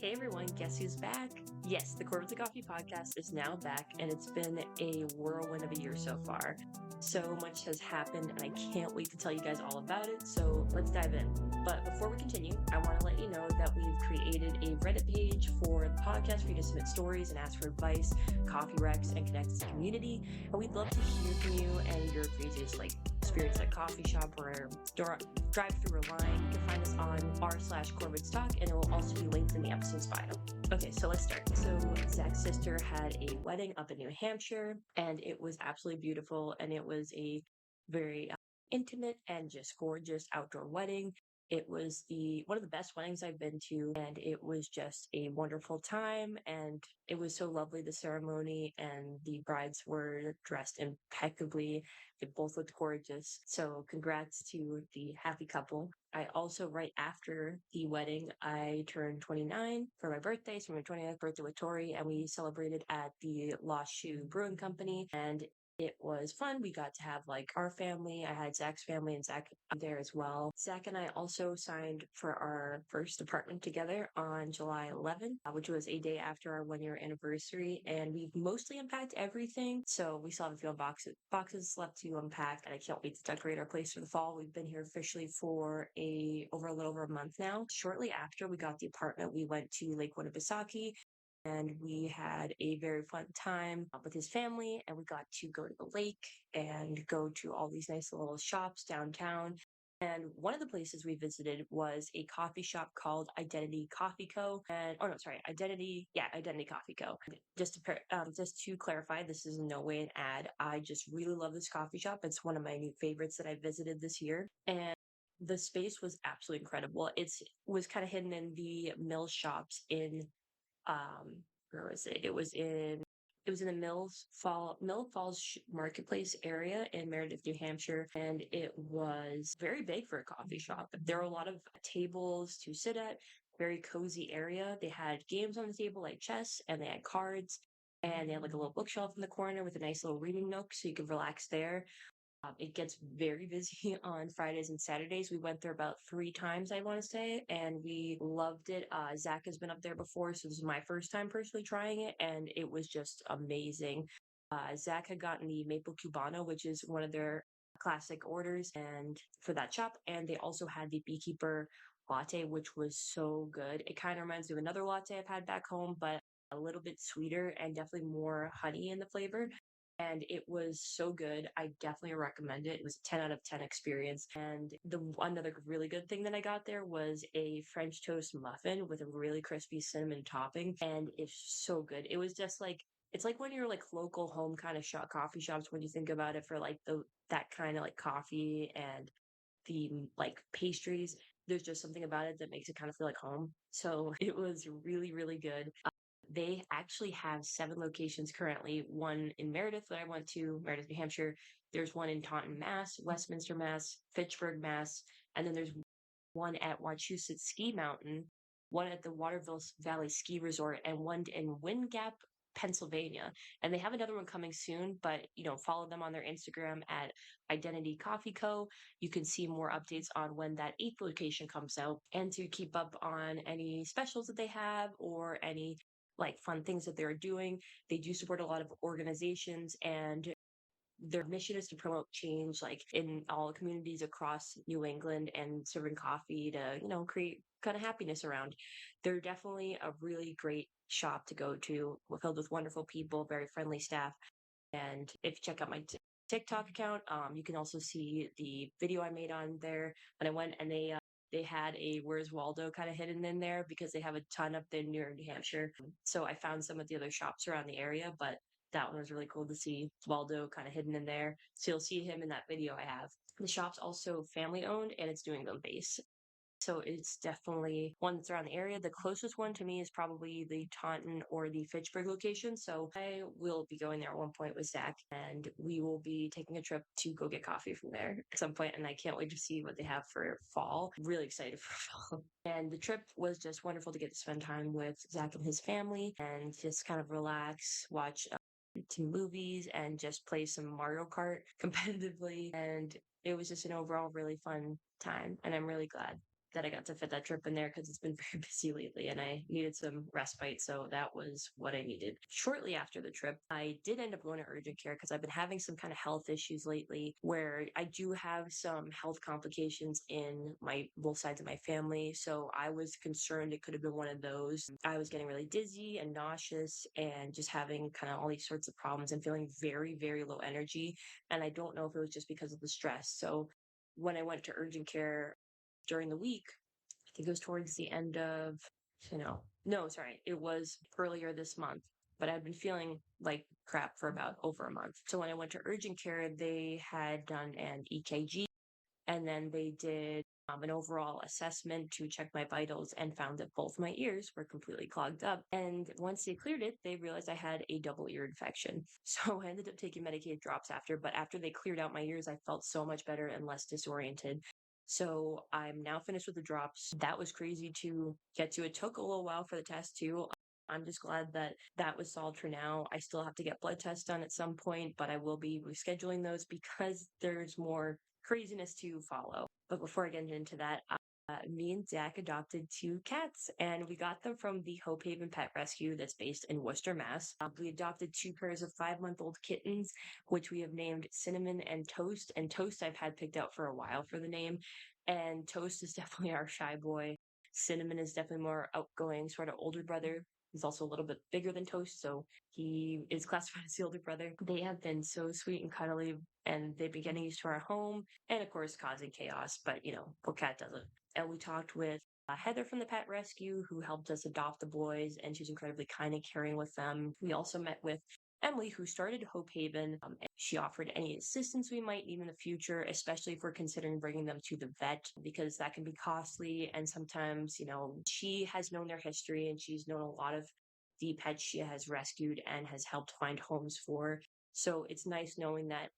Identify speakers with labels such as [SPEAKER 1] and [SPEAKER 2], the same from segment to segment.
[SPEAKER 1] Hey everyone, guess who's back? Yes, the Corvids Coffee podcast is now back, and it's been a whirlwind of a year so far. So much has happened, and I can't wait to tell you guys all about it. So let's dive in. But before we continue, I want to let you know that we've created a Reddit page for the podcast for you to submit stories and ask for advice, coffee recs, and connect to the community. And we'd love to hear from you and your craziest experience at coffee shop or drive through or line. You can find us on r/Corvids Talk, and it will also be linked in the episode's bio. Okay, so let's start. So Zach's sister had a wedding up in New Hampshire, and it was absolutely beautiful, and it was a very intimate and just gorgeous outdoor wedding. It was one of the best weddings I've been to, and it was just a wonderful time, and it was so lovely, the ceremony, and the brides were dressed impeccably. They both looked gorgeous. So congrats to the happy couple. I also, right after the wedding, I turned 29 for my birthday. So my 29th birthday with Tori, and we celebrated at the Lost Shoe Brewing Company. And it was fun. We got to have our family. I had Zach's family and Zach there as well. Zach and I also signed for our first apartment together on July 11th, which was a day after our 1 year anniversary. And we've mostly unpacked everything. So we still have a few boxes left to unpack, and I can't wait to decorate our place for the fall. We've been here officially for a little over a month now. Shortly after we got the apartment, we went to Lake Winnipesaukee, and we had a very fun time with his family, and we got to go to the lake and go to all these nice little shops downtown. And one of the places we visited was a coffee shop called Identity Coffee Co. Identity Coffee Co. Just to clarify, this is in no way an ad. I just really love this coffee shop. It's one of my new favorites that I visited this year, and the space was absolutely incredible. It was kind of hidden in the mill shops in where was it? It was in the Mill Falls Marketplace area in Meredith, New Hampshire, and it was very big for a coffee shop. There were a lot of tables to sit at, very cozy area. They had games on the table like chess, and they had cards, and they had a little bookshelf in the corner with a nice little reading nook so you could relax there. It gets very busy on Fridays and Saturdays. We went there about 3 times, I want to say, and we loved it. Zach has been up there before, so this is my first time personally trying it, and it was just amazing. Zach had gotten the Maple Cubano, which is one of their classic orders, and for that shop, and they also had the Beekeeper latte, which was so good. It kind of reminds me of another latte I've had back home, but a little bit sweeter and definitely more honey in the flavor, and it was so good. I definitely recommend it. It was a 10 out of 10 experience. And another really good thing that I got there was a French toast muffin with a really crispy cinnamon topping, and it's so good. It was just it's like one of your local home kind of coffee shops when you think about it, for that kind of coffee and the pastries. There's just something about it that makes it kind of feel like home. So it was really, really good. They actually have 7 locations currently. One in Meredith that I went to, Meredith, New Hampshire. There's one in Taunton, Mass, Westminster, Mass, Fitchburg, Mass, and then there's one at Wachusett Ski Mountain, one at the Waterville Valley Ski Resort, and one in Wind Gap, Pennsylvania. And they have another one coming soon, but follow them on their Instagram at Identity Coffee Co. You can see more updates on when that 8th location comes out, and to keep up on any specials that they have or any fun things that they're doing. They do support a lot of organizations, and their mission is to promote change in all communities across New England and serving coffee to, create kind of happiness around. They're definitely a really great shop to go to, filled with wonderful people, very friendly staff. And if you check out my TikTok account, you can also see the video I made on there when I went, and they had a Where's Waldo kind of hidden in there because they have a ton up there near New Hampshire. So I found some of the other shops around the area, but that one was really cool to see Waldo kind of hidden in there. So you'll see him in that video I have. The shop's also family owned, and it's New England based. So it's definitely one that's around the area. The closest one to me is probably the Taunton or the Fitchburg location. So I will be going there at one point with Zach, and we will be taking a trip to go get coffee from there at some point. And I can't wait to see what they have for fall. I'm really excited for fall. And the trip was just wonderful to get to spend time with Zach and his family and just kind of relax, watch to movies, and just play some Mario Kart competitively. And it was just an overall really fun time, and I'm really glad. that I got to fit that trip in there because it's been very busy lately and I needed some respite. So that was what I needed. Shortly after the trip, I did end up going to urgent care because I've been having some kind of health issues lately where I do have some health complications in my both sides of my family. So I was concerned it could have been one of those. I was getting really dizzy and nauseous and just having kind of all these sorts of problems and feeling very, very low energy. And I don't know if it was just because of the stress. So when I went to urgent care during the week, I think it was towards the end of, no, sorry, it was earlier this month, but I'd been feeling like crap for about over a month. So when I went to urgent care, they had done an EKG and then they did an overall assessment to check my vitals and found that both my ears were completely clogged up. And once they cleared it, they realized I had a double ear infection. So I ended up taking Medicaid drops after, but after they cleared out my ears, I felt so much better and less disoriented. So I'm now finished with the drops. That was crazy to get to. It took a little while for the test too. I'm just glad that that was solved for now. I still have to get blood tests done at some point, but I will be rescheduling those because there's more craziness to follow. But before I get into that, me and Zach adopted two cats, and we got them from the Hope Haven Pet Rescue that's based in Worcester, Mass. We adopted two pairs of 5-month-old kittens, which we have named Cinnamon and Toast. And Toast I've had picked out for a while for the name, and Toast is definitely our shy boy. Cinnamon is definitely more outgoing, sort of older brother. He's also a little bit bigger than Toast, so he is classified as the older brother. They have been so sweet and cuddly, and they've been getting used to our home, and of course, causing chaos. But poor cat doesn't. And we talked with Heather from the Pet Rescue, who helped us adopt the boys, and she's incredibly kind and caring with them. We also met with Emily, who started Hope Haven. She offered any assistance we might need in the future, especially if we're considering bringing them to the vet, because that can be costly. And sometimes, she has known their history and she's known a lot of the pets she has rescued and has helped find homes for. So it's nice knowing that,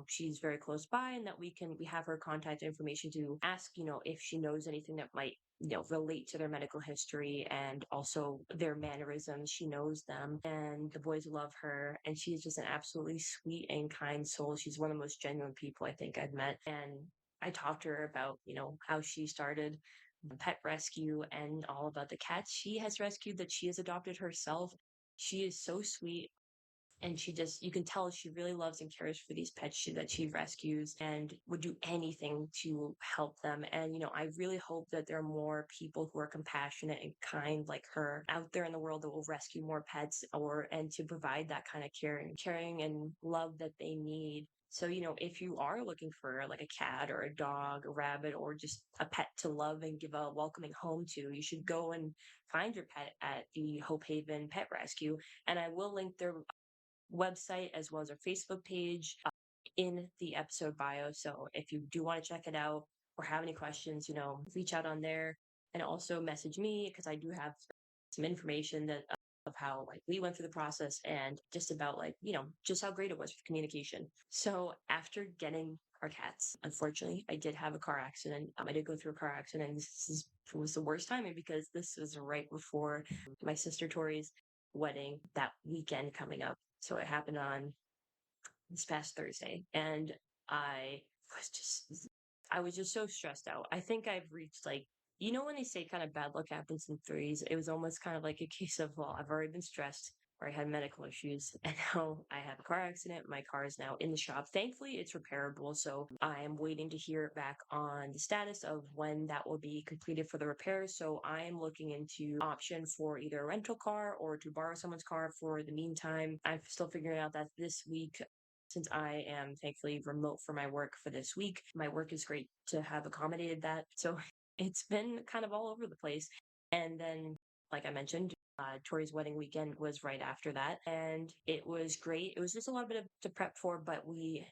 [SPEAKER 1] she's very close by and that we have her contact information to ask, if she knows anything that might, relate to their medical history and also their mannerisms. She knows them and the boys love her. And she's just an absolutely sweet and kind soul. She's one of the most genuine people I think I've met. And I talked to her about, how she started the pet rescue and all about the cats she has rescued that she has adopted herself. She is so sweet. And you can tell she really loves and cares for these pets that she rescues and would do anything to help them. And, I really hope that there are more people who are compassionate and kind like her out there in the world that will rescue more pets and to provide that kind of caring and love that they need. So, if you are looking for like a cat or a dog, a rabbit, or just a pet to love and give a welcoming home to, you should go and find your pet at the Hope Haven Pet Rescue. And I will link their website as well as our Facebook page in the episode bio. So if you do want to check it out or have any questions, reach out on there and also message me because I do have some information that of how like we went through the process and just about like, just how great it was for communication. So after getting our cats, unfortunately, I did have a car accident. I did go through a car accident. Was the worst timing because this was right before my sister Tori's wedding that weekend coming up. So it happened on this past Thursday, and I I was just so stressed out. I think I've reached like, when they say kind of bad luck happens in threes, it was almost kind of like a case of, well, I've already been stressed or I had medical issues and now I have a car accident. My car is now in the shop. Thankfully, it's repairable. So I am waiting to hear back on the status of when that will be completed for the repairs. So I am looking into option for either a rental car or to borrow someone's car for the meantime. I'm still figuring out that this week since I am thankfully remote for my work for this week. My work is great to have accommodated that. So it's been kind of all over the place. And then, like I mentioned, Tori's wedding weekend was right after that. And it was great. It was just a lot bit to prep for, but we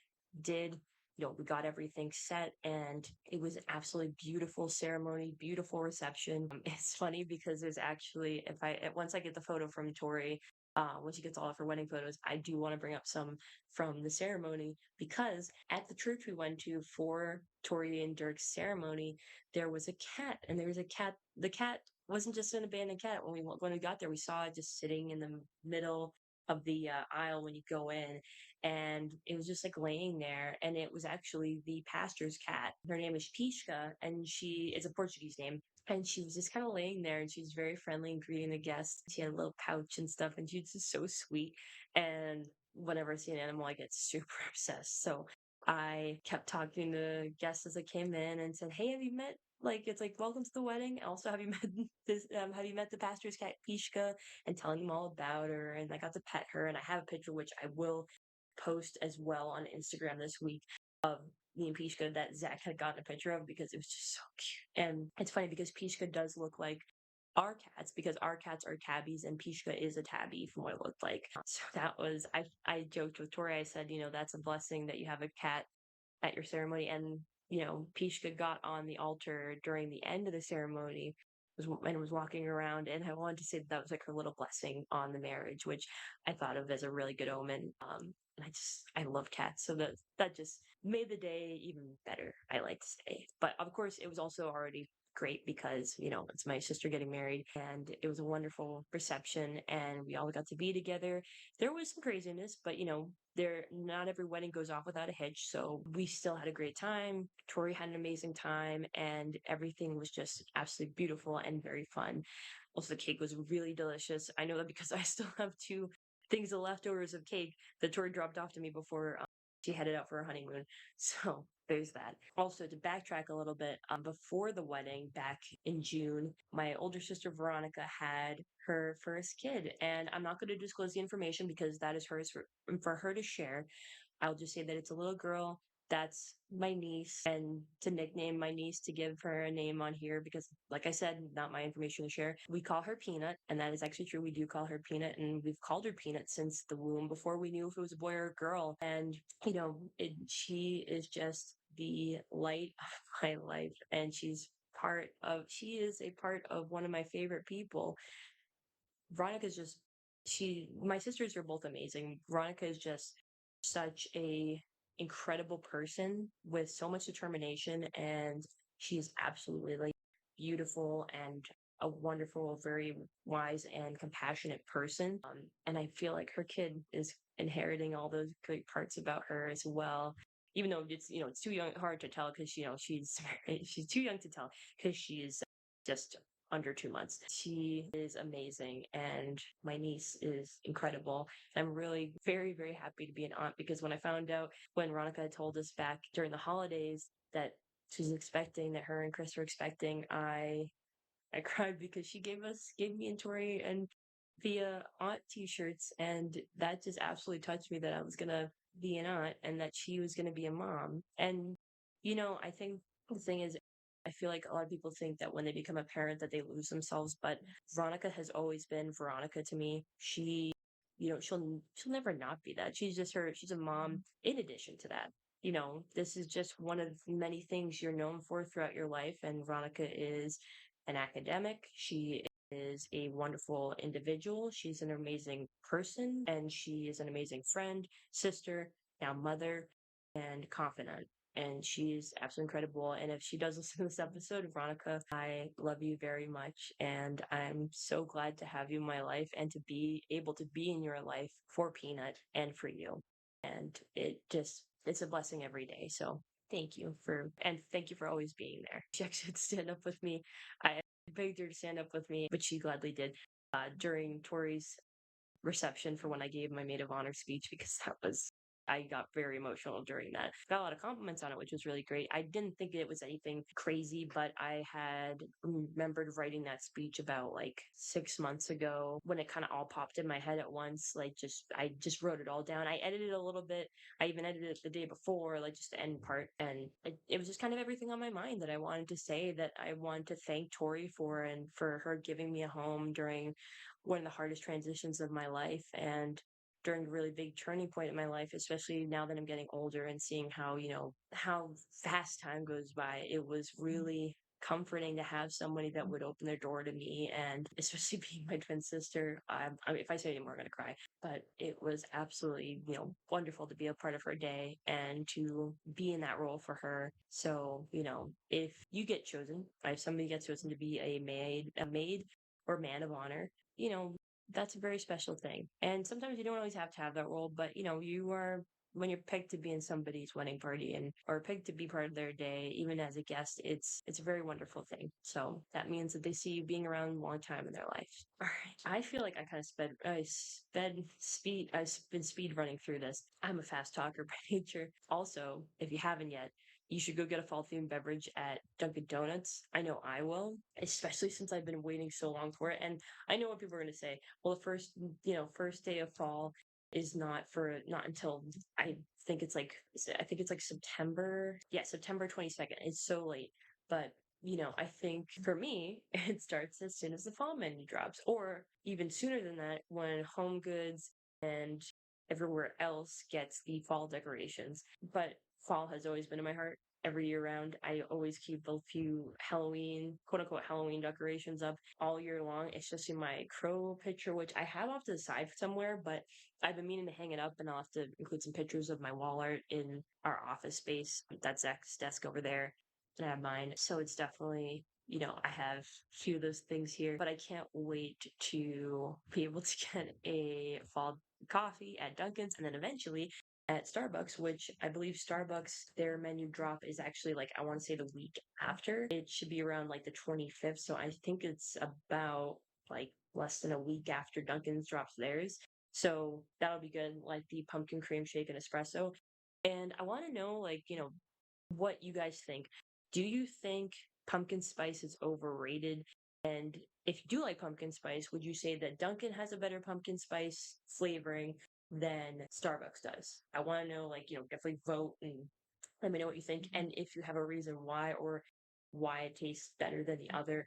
[SPEAKER 1] did, we got everything set and it was an absolutely beautiful ceremony, beautiful reception. It's funny because there's actually, once I get the photo from Tori, when she gets all of her wedding photos, I do want to bring up some from the ceremony because at the church we went to for Tori and Dirk's ceremony, there was a cat and there was a cat. The cat wasn't just an abandoned cat. When we got there, we saw it just sitting in the middle of the aisle when you go in, and it was just like laying there, and it was actually the pastor's cat. Her name is Pishka, and she is a Portuguese name. And she was just kind of laying there, and she was very friendly and greeting the guests. She had a little pouch and stuff, and she was just so sweet. And whenever I see an animal, I get super obsessed. So I kept talking to guests as I came in and said, "Hey, have you met?" Like it's like, welcome to the wedding. Also, have you met this? Have you met the pastor's cat Pishka? And telling them all about her. And I got to pet her, and I have a picture which I will post as well on Instagram this week of me and Pishka that Zach had gotten a picture of because it was just so cute. And it's funny because Pishka does look like our cats because our cats are tabbies and Pishka is a tabby from what it looked like. So that was I joked with Tori. I said, that's a blessing that you have a cat at your ceremony. And, Pishka got on the altar during the end of the ceremony and was walking around. And I wanted to say that was like her little blessing on the marriage, which I thought of as a really good omen. And I love cats. So that just made the day even better, I like to say. But of course, it was also already great because, it's my sister getting married and it was a wonderful reception and we all got to be together. There was some craziness, but there not every wedding goes off without a hitch. So we still had a great time. Tori had an amazing time and everything was just absolutely beautiful and very fun. Also, the cake was really delicious. I know that because I still have two things of leftovers of cake that Tori dropped off to me before she headed out for her honeymoon. So there's that. Also, to backtrack a little bit, before the wedding back in June, my older sister Veronica had her first kid, and I'm not going to disclose the information because that is hers for her to share. I'll just say that it's a little girl. That's my niece, and to nickname my niece to give her a name on here because, like I said, not my information to share. We call her Peanut, and that is actually true. We do call her Peanut, and we've called her Peanut since the womb before we knew if it was a boy or a girl. And, she is just the light of my life, and she is a part of one of my favorite people. Veronica's just my sisters are both amazing. Veronica is just such a incredible person with so much determination and she's absolutely like beautiful and a wonderful, very wise and compassionate person. And I feel like her kid is inheriting all those great parts about her as well. Even though it's too young, hard to tell because she's too young to tell because she is just under 2 months. She is amazing, and my niece is incredible. I'm really very, very happy to be an aunt because when I found out when Veronica had told us back during the holidays that she's expecting, that her and Chris were expecting, I cried because she gave me and Tori and via aunt t-shirts, and that just absolutely touched me that I was gonna be an aunt and that she was gonna be a mom. And I think the thing is I feel like a lot of people think that when they become a parent that they lose themselves, but Veronica has always been Veronica to me. She'll never not be that. She's a mom in addition to that. This is just one of many things you're known for throughout your life, and Veronica is an academic. She is a wonderful individual. She's an amazing person, and she is an amazing friend, sister, now mother, and confidant. And she's absolutely incredible. And if she does listen to this episode, Veronica, I love you very much. And I'm so glad to have you in my life and to be able to be in your life for Peanut and for you. And it's a blessing every day. So thank you for always being there. She actually would stand up with me. I begged her to stand up with me, but she gladly did during Tori's reception for when I gave my maid of honor speech because I got very emotional during that. Got a lot of compliments on it, which was really great. I didn't think it was anything crazy, but I had remembered writing that speech about like 6 months ago when it kind of all popped in my head at once. I just wrote it all down. I edited it a little bit. I even edited it the day before, like just the end part. And it was just kind of everything on my mind that I wanted to say that I wanted to thank Tori for and for her giving me a home during one of the hardest transitions of my life and during a really big turning point in my life, especially now that I'm getting older and seeing how fast time goes by. It was really comforting to have somebody that would open their door to me, and especially being my twin sister. If I say any more, I'm going to cry. But it was absolutely, wonderful to be a part of her day and to be in that role for her. So, if you get chosen, if somebody gets chosen to be a maid or man of honor, that's a very special thing. And sometimes you don't always have to have that role, but you are when you're picked to be in somebody's wedding party and or picked to be part of their day, even as a guest, it's a very wonderful thing. So that means that they see you being around a long time in their life. All right. I feel like I kind of I've been speed running through this. I'm a fast talker by nature. Also, if you haven't yet, you should go get a fall themed beverage at Dunkin' Donuts. I know I will, especially since I've been waiting so long for it. And I know what people are going to say. Well, the first day of fall is not until I I think it's like September. Yeah, September 22nd. It's so late. But I think for me, it starts as soon as the fall menu drops, or even sooner than that when Home Goods and everywhere else gets the fall decorations. But fall has always been in my heart every year round. I always keep a few Halloween, quote unquote, Halloween decorations up all year long. It's just in my crow picture, which I have off to the side somewhere, but I've been meaning to hang it up and I'll have to include some pictures of my wall art in our office space. That's Zach's desk over there. And I have mine. So it's definitely, I have a few of those things here, but I can't wait to be able to get a fall coffee at Dunkin's and then eventually at Starbucks, which I believe Starbucks, their menu drop is actually like, I want to say the week after. It should be around like the 25th. So I think it's about like less than a week after Dunkin's drops theirs. So that'll be good, like the pumpkin cream shake and espresso. And I want to know, like, what you guys think. Do you think pumpkin spice is overrated? And if you do like pumpkin spice, would you say that Dunkin' has a better pumpkin spice flavoring than Starbucks does? I want to know, like, definitely vote and let me know what you think. And if you have a reason why or why it tastes better than the other,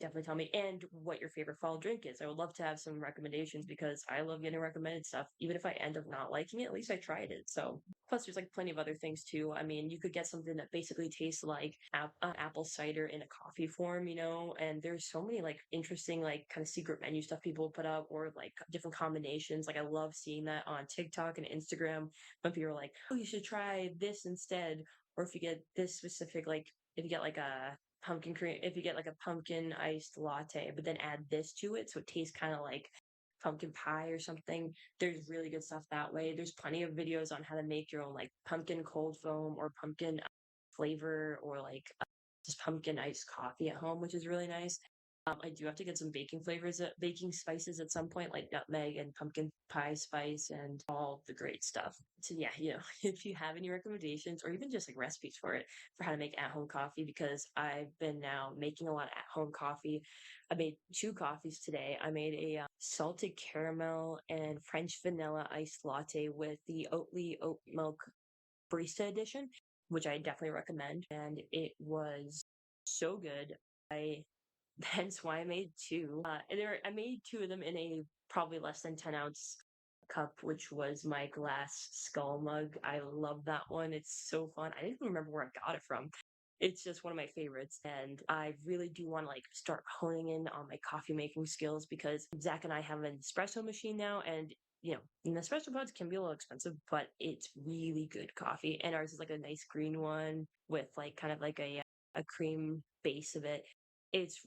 [SPEAKER 1] definitely tell me. And what your favorite fall drink is. I would love to have some recommendations because I love getting recommended stuff. Even if I end up not liking it, at least I tried it. So, plus, there's like plenty of other things too. I mean, you could get something that basically tastes like apple cider in a coffee form, and there's so many like interesting, like kind of secret menu stuff people put up or like different combinations. Like, I love seeing that on TikTok and Instagram when people are like, oh, you should try this instead. Or if you get this specific, like, if you get like a pumpkin cream if you get like a pumpkin iced latte, but then add this to it so it tastes kind of like pumpkin pie or something. There's really good stuff that way. There's plenty of videos on how to make your own like pumpkin cold foam or pumpkin flavor or like just pumpkin iced coffee at home, which is really nice. I do have to get some baking spices at some point, like nutmeg and pumpkin pie spice and all the great stuff. So yeah, if you have any recommendations or even just like recipes for it, for how to make at home coffee, because I've been now making a lot of at home coffee. I made two coffees today. I made a salted caramel and French vanilla iced latte with the Oatly oat milk barista edition, which I definitely recommend. And it was so good. I Hence why I made two. I made two of them in a probably less than 10-ounce cup, which was my glass skull mug. I love that one. It's so fun. I didn't even remember where I got it from. It's just one of my favorites. And I really do want to like start honing in on my coffee making skills because Zach and I have an espresso machine now and an espresso pods can be a little expensive, but it's really good coffee. And ours is like a nice green one with like kind of like a cream base of it. It's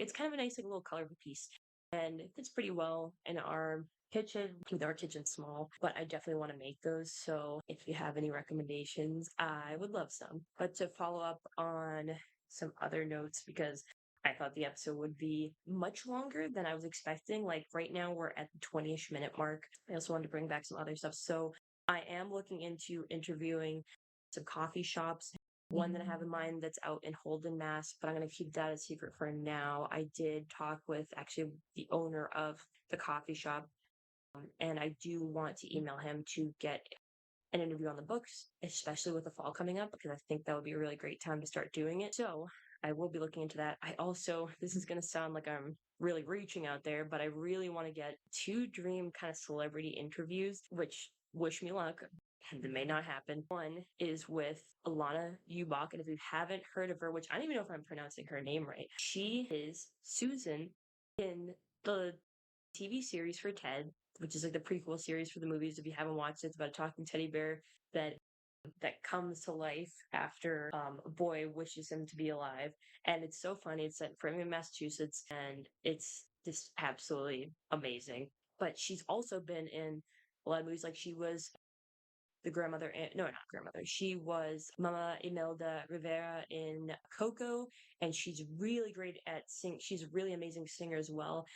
[SPEAKER 1] it's kind of a nice like little colorful piece, and it fits pretty well in our kitchen. With our kitchen small, but I definitely want to make those. So if you have any recommendations, I would love some. But to follow up on some other notes, because I thought the episode would be much longer than I was expecting. Like right now, we're at the 20-ish minute mark. I also wanted to bring back some other stuff. So I am looking into interviewing some coffee shops. One that I have in mind that's out in Holden, Mass, but I'm going to keep that a secret for now. I did talk with actually the owner of the coffee shop, and I do want to email him to get an interview on the books, especially with the fall coming up, because I think that would be a really great time to start doing it. So I will be looking into that. I also, this is going to sound like I'm really reaching out there, but I really want to get two dream kind of celebrity interviews, which wish me luck. It may not happen. One is with Alana Ubach, and if you haven't heard of her, which I don't even know if I'm pronouncing her name right, she is Susan in the TV series for Ted, which is like the prequel series for the movies. If you haven't watched it, it's about a talking teddy bear that comes to life after a boy wishes him to be alive. And it's so funny. It's set in Framingham, Massachusetts, and it's just absolutely amazing. But she's also been in a lot of movies. Like she was the grandmother, no, not grandmother. She was Mama Imelda Rivera in Coco, and she's really great at sing. She's a really amazing singer as well.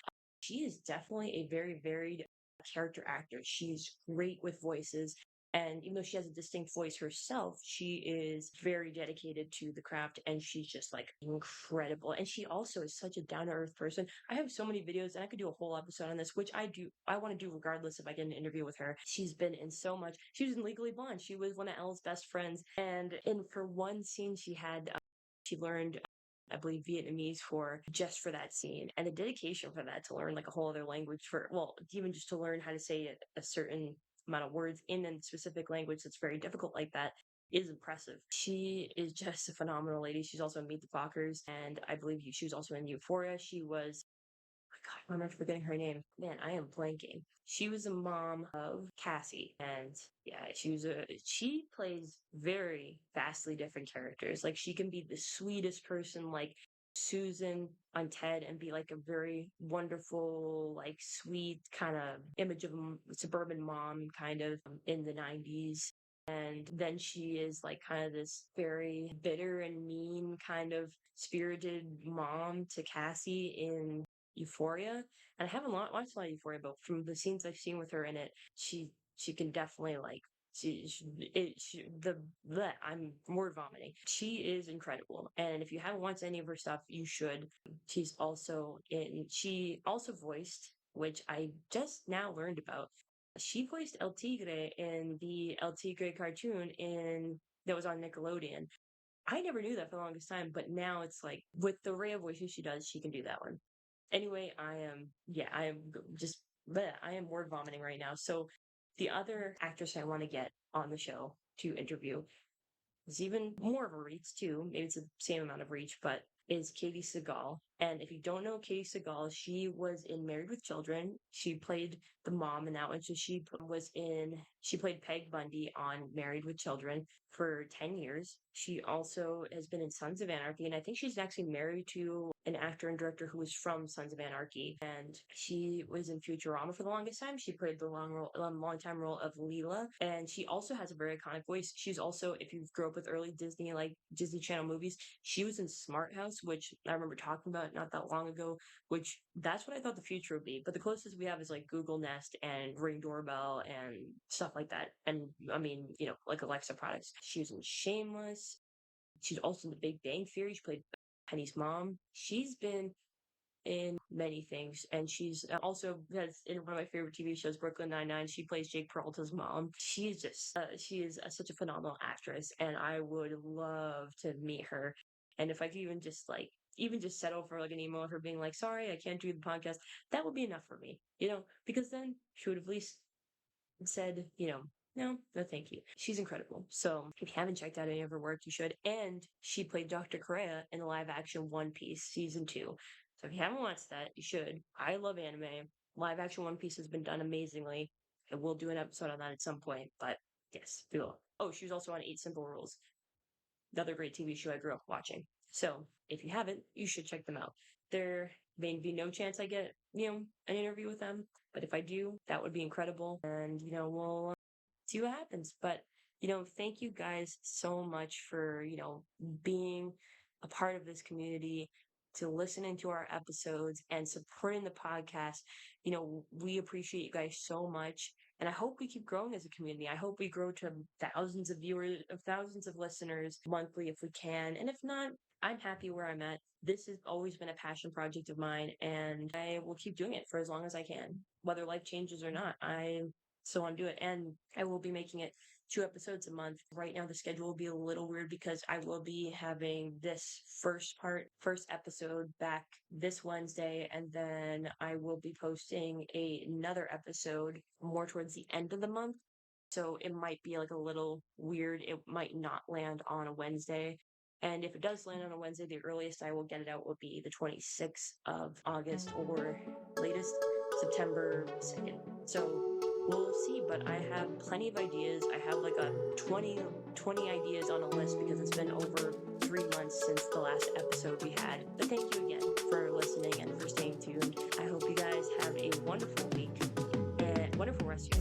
[SPEAKER 1] She is definitely a very varied character actor. She's great with voices. And even though she has a distinct voice herself, she is very dedicated to the craft and she's just like incredible. And she also is such a down to earth person. I have so many videos and I could do a whole episode on this, which I want to do regardless if I get an interview with her. She's been in so much. She was in Legally Blonde. She was one of Elle's best friends. And for one scene she had, she learned I believe Vietnamese for just for that scene and the dedication for that to learn like a whole other language for, well, even just to learn how to say a certain amount of words in a specific language that's very difficult like that is impressive. She is just a phenomenal lady. She's also in Meet the Fockers, and I believe she was also in Euphoria. She was, God, I'm forgetting her name. Man, I am blanking. She was a mom of Cassie, and yeah, she plays very vastly different characters. Like she can be the sweetest person, like Susan on Ted, and be like a very wonderful, like sweet kind of image of a suburban mom, kind of in the '90s. And then she is like kind of this very bitter and mean kind of spirited mom to Cassie in Euphoria. And I haven't watched a lot of Euphoria, but from the scenes I've seen with her in it, she can definitely like I'm word vomiting. She is incredible, and if you haven't watched any of her stuff, you should. She also voiced, which I just now learned about. She voiced El Tigre in the El Tigre cartoon in that was on Nickelodeon. I never knew that for the longest time, but now it's like with the array of voices she does, she can do that one. Anyway, I am just, I am word vomiting right now. So the other actress I want to get on the show to interview is even more of a reach too. Maybe it's the same amount of reach, but is Katie Seagal. And if you don't know Katie Seagal, she was in Married with Children. She played the mom in that one. So she played Peg Bundy on Married with Children for 10 years. She also has been in Sons of Anarchy. And I think she's actually married to an actor and director who was from Sons of Anarchy. And she was in Futurama for the longest time. She played the long time role of Leela. And she also has a very iconic voice. She's also, if you grew up with early Disney, like Disney Channel movies, she was in Smart House, which I remember talking about not that long ago, which that's what I thought the future would be. But the closest we have is like Google Nest and Ring Doorbell and stuff like that. And I mean, like Alexa products. She was in Shameless. She's also in The Big Bang Theory. She played Penny's mom. She's been in many things, and she's also has in one of my favorite TV shows, Brooklyn Nine-Nine. She plays Jake Peralta's mom. She is such a phenomenal actress, and I would love to meet her. And if I could even just settle for like an email of her being like, "Sorry, I can't do the podcast," that would be enough for me, because then she would have at least said, no, no, thank you. She's incredible. So if you haven't checked out any of her work, you should. And she played Dr. Correa in the live action One Piece season 2. So if you haven't watched that, you should. I love anime. Live action One Piece has been done amazingly. And we'll do an episode on that at some point. But yes, we will. Oh, she was also on 8 Simple Rules, another great TV show I grew up watching. So if you haven't, you should check them out. There may be no chance I get, an interview with them. But if I do, that would be incredible. And, we'll see what happens. But, thank you guys so much for, being a part of this community, to listening to our episodes and supporting the podcast. We appreciate you guys so much. And I hope we keep growing as a community. I hope we grow to thousands of viewers, of thousands of listeners monthly if we can. And if not, I'm happy where I'm at. This has always been a passion project of mine, and I will keep doing it for as long as I can. Whether life changes or not, I still want to do it. And I will be making it 2 episodes a month. Right now, the schedule will be a little weird because I will be having this first episode back this Wednesday, and then I will be posting another episode more towards the end of the month. So it might be like a little weird. It might not land on a Wednesday. And if it does land on a Wednesday, the earliest I will get it out will be the 26th of August or latest September 2nd. So we'll see, but I have plenty of ideas. I have like a 20 ideas on a list because it's been over 3 months since the last episode we had. But thank you again for listening and for staying tuned. I hope wonderful week and wonderful rest of